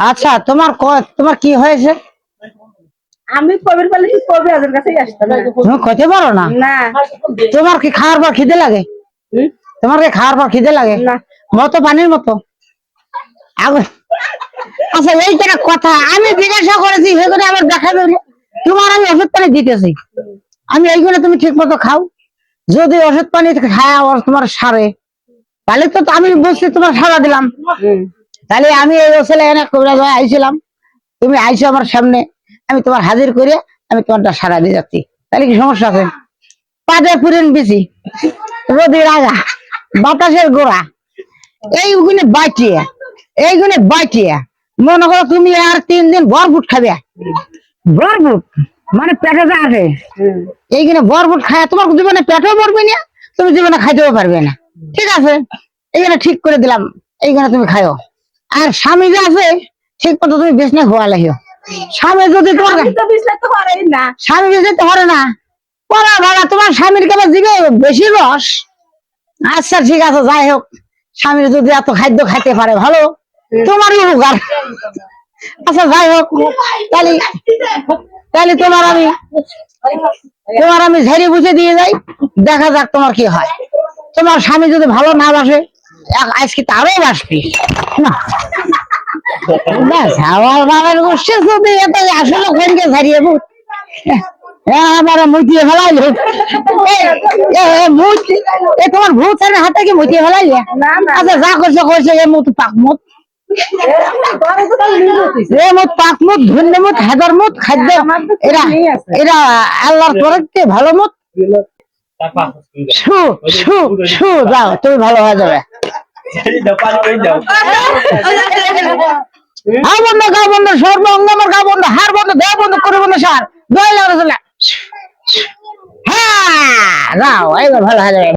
আচ্ছা তোমার তোমার কি হয়েছে? আমি কবির বলে কি কবি আজের কাছেই আসতাম না। তুমি খেতে পারো না? না। তোমার কি খাওয়ার পর খিদে লাগে? তোমার কি খাওয়ার পর খিদে লাগে? না। মতো পানির মতো। আচ্ছা এইটা কথা আমি জিজ্ঞাসা করেছি সেগুলো আমার দেখা দেবে। তোমার আমি ওষুধ পানি দিতেছি, আমি এইগুলো তুমি ঠিক মতো খাও। যদি ওষুধ পানি খাওয়া তোমার সারে তাহলে তো আমি বুঝছি তোমার সারা দিলাম। তাহলে আমি এই ওসলে এনে কবিরাজ হয়ে আইছিলাম, তুমি আইছো আমার সামনে, আমি তোমার হাজির করে আমি তোমারটা সারা দিয়ে যাচ্ছি। তাহলে কি সমস্যা আছে? পাদে পুরেন বেশি, রোদের আগা, বাতাসের গোড়া, এইগুলো বাঁচিয়ে এইগুলো বাঁচিয়ে মনে করো তুমি আর 3 দিন বরফুট খাবে। বরফুট মানে পেটে যা আছে এইখানে বরফুট খায় তোমার জীবনে পেটেও ভরবে না, তুমি জীবনে খাইতেও পারবে না। ঠিক আছে, এইখানে ঠিক করে দিলাম, এইখানে তুমি খাও। আর স্বামী যে আছে ঠিক মতো তুমি বিছনা খোয়া লাগিও। স্বামী যদি তোমার স্বামী বিছনাতে পারে না পড়া ভাড়া তোমার স্বামীর কেবল দিবে বেশি রস। আচ্ছা ঠিক আছে, যাই হোক, স্বামীর যদি এত খাদ্য খাইতে পারে ভালো, তোমারই উপকার। আচ্ছা যাই হোক, তাহলে তাহলে তোমার আমি ঝেড়ে বুঝে দিয়ে যাই, দেখা যাক তোমার কি হয়। তোমার স্বামী যদি ভালো না বাসে আজকে তারও বাসবি না। আমার বাবার গোষ্ঠী যদি এত আসলে কোনকে ঝাড়িয়ে বুঝ আমার মুটিয়ে ফেলাইলো। তোমার ভূত হাতে কি মুটিয়ে ফেলাইলে? আচ্ছা যা করছে করছে, এ মুখ পাকমুত পাকমুত ধন্যমুত হেদরমুত খাদ্য এরা এরা আল্লাহর তরফে ভালো মত। যাও তুমি ভালো হয়ে যাবে। হা বন্ধ গা বন্ধ সর্ব অঙ্গ আমার গা বন্ধ, হার বন্ধ, দেহ বন্ধ, করে বন্ধ, সার দই লাগা চলে। হ্যাঁ যাও, এইবার ভালো হয়ে যাবে।